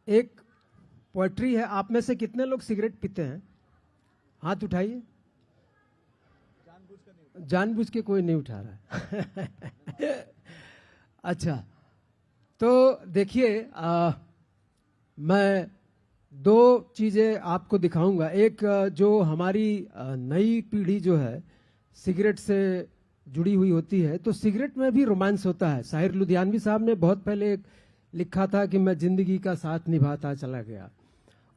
एक पोएट्री है। आप में से कितने लोग सिगरेट पीते हैं? हाथ उठाइए। जानबूझ के कोई नहीं उठा रहा है। अच्छा, तो देखिए, मैं दो चीज़ें आपको दिखाऊंगा। एक, जो हमारी नई पीढ़ी जो है सिगरेट से जुड़ी हुई होती है, तो सिगरेट में भी रोमांस होता है। साहिर लुधियानवी साहब ने बहुत पहले एक लिखा था कि मैं जिंदगी का साथ निभाता चला गया।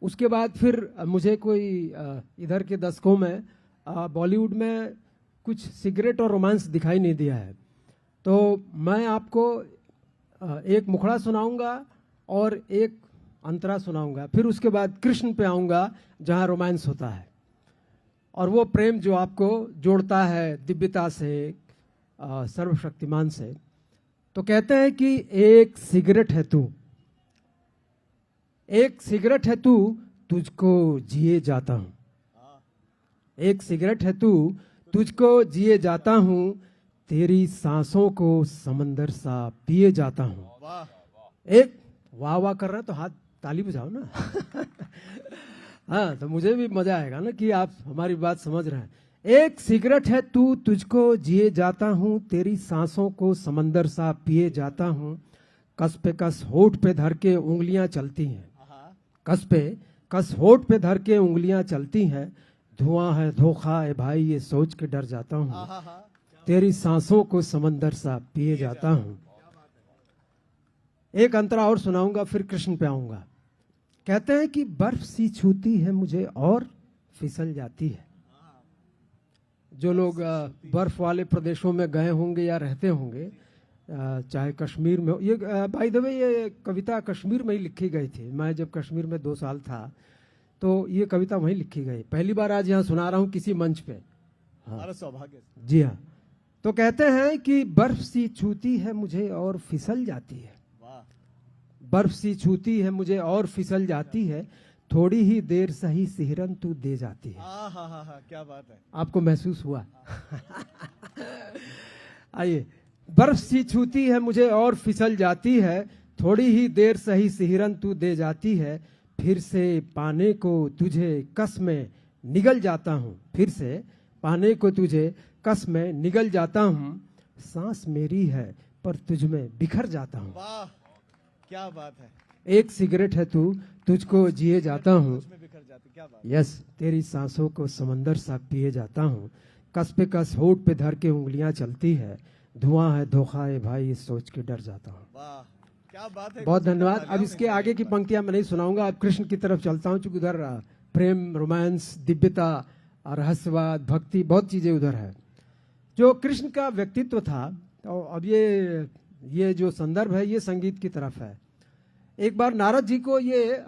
उसके बाद फिर मुझे कोई इधर के दशकों में बॉलीवुड में कुछ सिगरेट और रोमांस दिखाई नहीं दिया है। तो मैं आपको एक मुखड़ा सुनाऊंगा और एक अंतरा सुनाऊंगा, फिर उसके बाद कृष्ण पे आऊंगा जहां रोमांस होता है, और वो प्रेम जो आपको जोड़ता है दिव्यता से, सर्वशक्तिमान से। तो कहते हैं कि एक सिगरेट है तू, एक सिगरेट है तू, तुझको जिए जाता हूं। एक सिगरेट है तू, तुझको जिए जाता हूं, तेरी सांसों को समंदर सा पिए जाता हूं। एक वाह वाह कर रहा है तो हाथ ताली बजाओ ना। हाँ, तो मुझे भी मजा आएगा ना कि आप हमारी बात समझ रहे हैं। एक सिगरेट है तू, तुझको जिए जाता हूं, तेरी सांसों को समंदर सा पिए जाता हूं। कस पे कस होठ पे धर के उंगलियां चलती हैं, कस पे कस होठ पे धर के उंगलियां चलती हैं। धुआं है धोखा है भाई ये सोच के डर जाता हूं, तेरी सांसों को समंदर सा पिए जाता हूं। एक अंतरा और सुनाऊंगा, फिर कृष्ण पे आऊंगा। कहते हैं कि बर्फ सी छूती है मुझे और फिसल जाती है। जो लोग बर्फ वाले प्रदेशों में गए होंगे या रहते होंगे, चाहे कश्मीर में हो, ये बाय द वे ये कविता कश्मीर में ही लिखी गई थी। मैं जब कश्मीर में 2 साल था तो ये कविता वहीं लिखी गई। पहली बार आज यहाँ सुना रहा हूँ किसी मंच पे। हाँ, सौभाग्य। जी हाँ। तो कहते हैं कि बर्फ सी छूती है मुझे और फिसल जाती है, बर्फ सी छूती है मुझे और फिसल जाती है, थोड़ी ही देर सही सिहरन तू दे जाती है। क्या बात है। आपको महसूस हुआ? आइए। बर्फ सी छूती है मुझे और फिसल जाती है, थोड़ी ही देर सही सिहरन तू दे जाती है। फिर से पाने को तुझे कस में निगल जाता हूँ, फिर से पाने को तुझे कस में निगल जाता हूँ। सांस मेरी है पर तुझ में बिखर जाता हूँ। वाह, क्या बात है। एक सिगरेट है तू, तुझको जिए जाता हूँ, यस, तेरी सांसों को समंदर सा पिए जाता हूँ। कस पे कस होठ पे धर के उंगलियां चलती है, धुआं है धोखा है भाई ये सोच के डर जाता हूँ। वाह, क्या बात है। बहुत धन्यवाद। अब इसके आगे की पंक्तियां मैं नहीं सुनाऊंगा, अब कृष्ण की तरफ चलता हूँ, चूंकि उधर प्रेम, रोमांस, दिव्यता, रहस्यवाद, भक्ति, बहुत चीजें उधर है। जो कृष्ण का व्यक्तित्व था, तो अब ये जो संदर्भ है ये संगीत की तरफ है। एक बार नारद जी को ये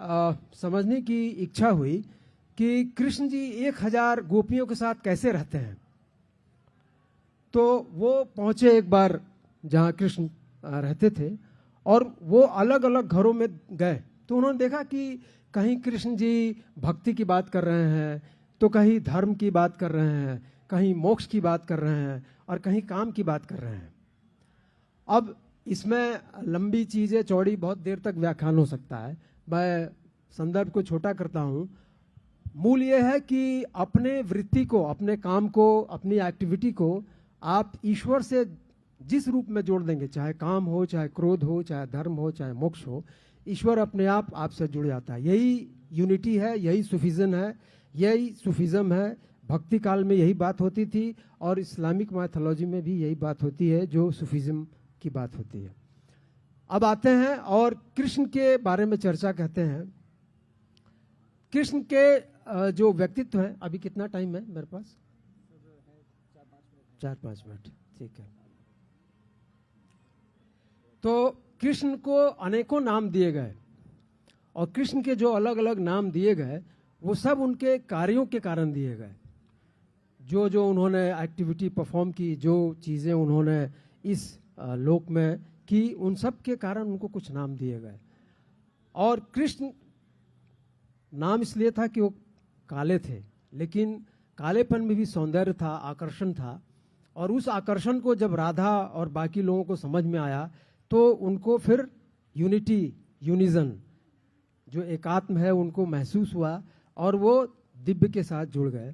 समझने की इच्छा हुई कि कृष्ण जी 1000 गोपियों के साथ कैसे रहते हैं। तो वो पहुंचे एक बार जहां कृष्ण रहते थे, और वो अलग अलग घरों में गए। तो उन्होंने देखा कि कहीं कृष्ण जी भक्ति की बात कर रहे हैं, तो कहीं धर्म की बात कर रहे हैं, कहीं मोक्ष की बात कर रहे हैं, और कहीं काम की बात कर रहे हैं। अब इसमें लंबी चीजें चौड़ी बहुत देर तक व्याख्यान हो सकता है, मैं संदर्भ को छोटा करता हूं। मूल ये है कि अपने वृत्ति को, अपने काम को, अपनी एक्टिविटी को आप ईश्वर से जिस रूप में जोड़ देंगे, चाहे काम हो, चाहे क्रोध हो, चाहे धर्म हो, चाहे मोक्ष हो, ईश्वर अपने आप आपसे जुड़ जाता है। यही यूनिटी है, यही सूफिज्म है, यही सूफिज्म है। भक्ति काल में यही बात होती थी, और इस्लामिक मैथोलॉजी में भी यही बात होती है जो सूफिज्म की बात होती है। अब आते हैं और कृष्ण के बारे में चर्चा कहते हैं। कृष्ण के जो व्यक्तित्व है, अभी कितना टाइम है मेरे पास? 4-5 मिनट, ठीक है। तो कृष्ण को अनेकों नाम दिए गए, और कृष्ण के जो अलग अलग नाम दिए गए वो सब उनके कार्यों के कारण दिए गए। जो जो उन्होंने एक्टिविटी परफॉर्म की, जो चीजें उन्होंने इस लोक में की, उन सब के कारण उनको कुछ नाम दिए गए। और कृष्ण नाम इसलिए था कि वो काले थे, लेकिन कालेपन में भी सौंदर्य था, आकर्षण था। और उस आकर्षण को जब राधा और बाकी लोगों को समझ में आया, तो उनको फिर यूनिटी, यूनिजन, जो एकात्म है उनको महसूस हुआ और वो दिव्य के साथ जुड़ गए।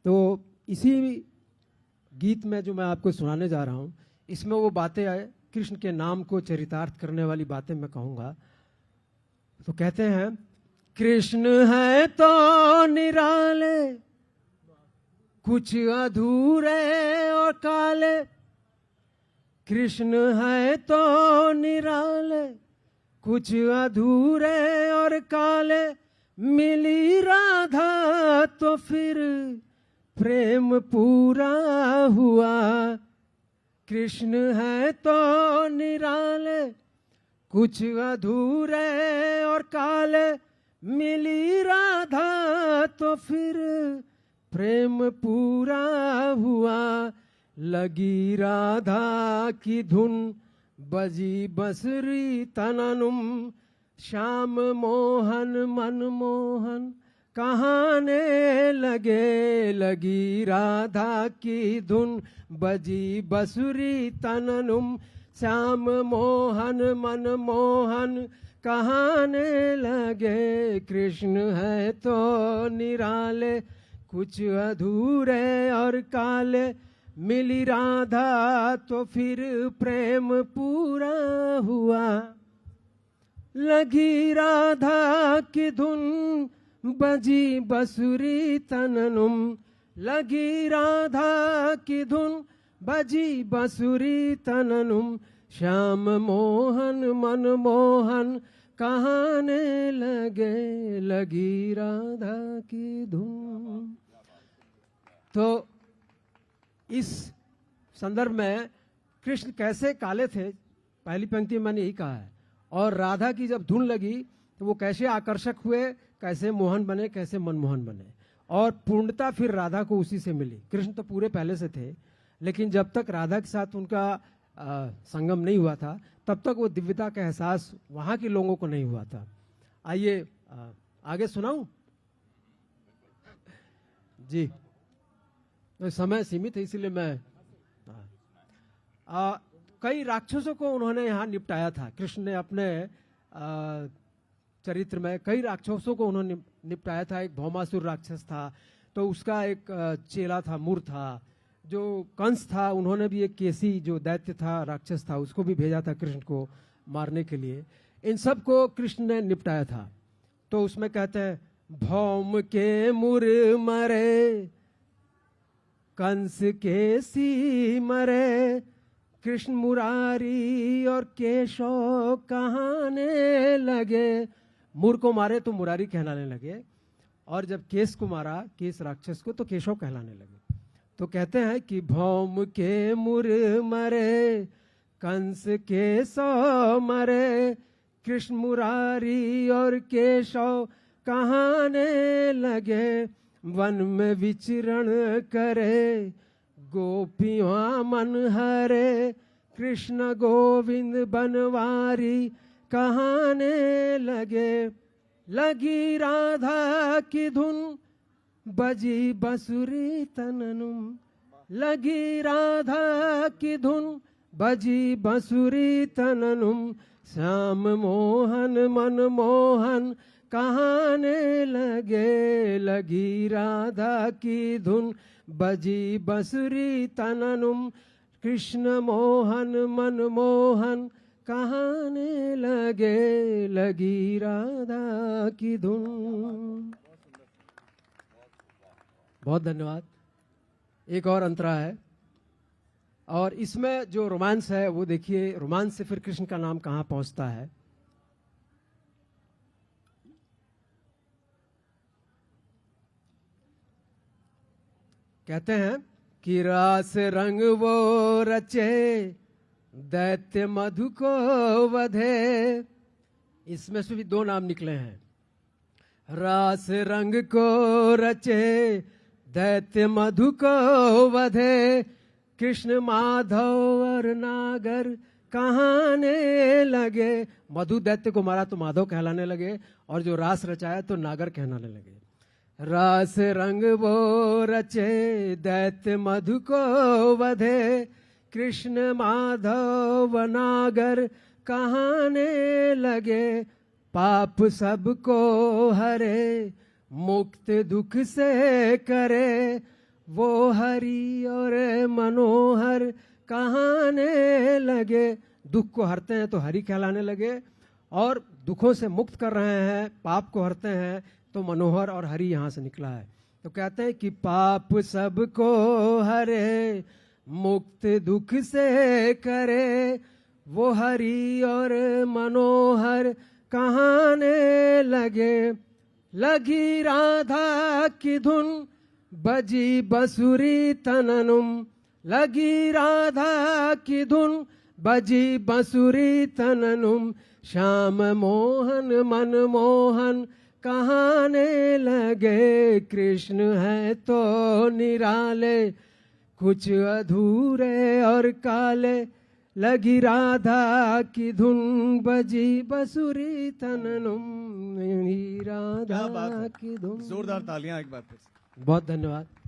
तो इसी गीत में जो मैं आपको सुनाने जा रहा हूँ, इसमें वो बातें आए, कृष्ण के नाम को चरितार्थ करने वाली बातें मैं कहूँगा। तो कहते हैं, कृष्ण है तो निराले, कुछ अधूरे और काले। कृष्ण है तो निराले, कुछ अधूरे और काले। मिली राधा तो फिर प्रेम पूरा हुआ। कृष्ण है तो निराले, कुछ अधूरे और काले। मिली राधा तो फिर प्रेम पूरा हुआ। लगी राधा की धुन, बजी बंसुरी तननुम। श्याम मोहन मनमोहन कहाने लगे। लगी राधा की धुन, बजी बंसुरी तननुम। श्याम मोहन मनमोहन कहाने लगे। कृष्ण है तो निराले, कुछ अधूरे और काले। मिली राधा तो फिर प्रेम पूरा हुआ। लगी राधा की धुन, बजी बंसुरी तननुम। लगी राधा की धुन, बजी बंसुरी तननुम। श्याम मोहन मनमोहन कहाने लगे। लगी राधा की धुन। तो इस संदर्भ में कृष्ण कैसे काले थे, पहली पंक्ति में मैंने यही कहा है। और राधा की जब धुन लगी तो वो कैसे आकर्षक हुए, कैसे मोहन बने, कैसे मनमोहन बने। और पूर्णता फिर राधा को उसी से मिली। कृष्ण तो पूरे पहले से थे, लेकिन जब तक राधा के साथ उनका संगम नहीं हुआ था, तब तक वो दिव्यता का एहसास वहां के लोगों को नहीं हुआ था। आइए आगे सुनाऊं जी। तो समय सीमित है, इसीलिए मैं कई राक्षसों को उन्होंने यहाँ निपटाया था। कृष्ण ने अपने चरित्र में कई राक्षसों को उन्होंने निपटाया था। एक भौमासुर राक्षस था, तो उसका एक चेला था, मूर था। जो कंस था, उन्होंने भी एक केसी जो दैत्य था, राक्षस था, उसको भी भेजा था कृष्ण को मारने के लिए। इन सब को कृष्ण ने निपटाया था। तो उसमें कहते हैं, भौम के मुर मरे, कंस केसी मरे। कृष्ण मुरारी और केशव कहाने लगे। मुर को मारे तो मुरारी कहलाने लगे, और जब केस को मारा, केस राक्षस को, तो केशव कहलाने लगे। तो कहते हैं कि भौम के मुर मरे, कंस केशव मरे। कृष्ण मुरारी और केशव कहाने लगे। वन में विचरण करे, गोपियां मन हरे। कृष्ण गोविंद बनवारी कहाने लगे। लगी राधा की धुन, बजी बंसुरी तननुम। लगी राधा की धुन, बजी बंसुरी तननुम। श्याम मोहन मनमोहन कहाने लगे। लगी राधा की धुन, बजी बंसुरी तननुम। कृष्ण मोहन मनमोहन कहाने लगे। लगी राधा की धुन। बहुत धन्यवाद। एक और अंतरा है, और इसमें जो रोमांस है वो देखिए, रोमांस से फिर कृष्ण का नाम कहाँ पहुंचता है। कहते हैं कि रास रंग वो रचे, दैत्य मधु को वधे। इसमें से भी दो नाम निकले हैं। रास रंग को रचे, दैत्य मधु को वधे। कृष्ण माधव और नागर कहाने लगे। मधु दैत्य को मारा तो माधव कहलाने लगे, और जो रास रचाया तो नागर कहलाने लगे। रास रंग वो रचे, दैत्य मधु को वधे। कृष्ण माधव नागर कहाने लगे। पाप सबको हरे, मुक्त दुख से करे, वो हरि और मनोहर कहाने लगे। दुख को हरते हैं तो हरि कहलाने लगे, और दुखों से मुक्त कर रहे हैं, पाप को हरते हैं तो मनोहर और हरि यहाँ से निकला है। तो कहते हैं कि पाप सबको हरे, मुक्त दुख से करे, वो हरि और मनोहर कहाने लगे। लगी राधा की धुन, बजी बंसुरी तननुम, लगी राधा की धुन, बजी बंसुरी तननुम, श्याम मोहन मन मोहन कहाने लगे। कृष्ण है तो निराले, कुछ अधूरे और काले, लगी राधा की धुन, बजी बंसुरी तननुम, राधा की धुन। जोरदार तालियां एक बार फिर से। बहुत धन्यवाद।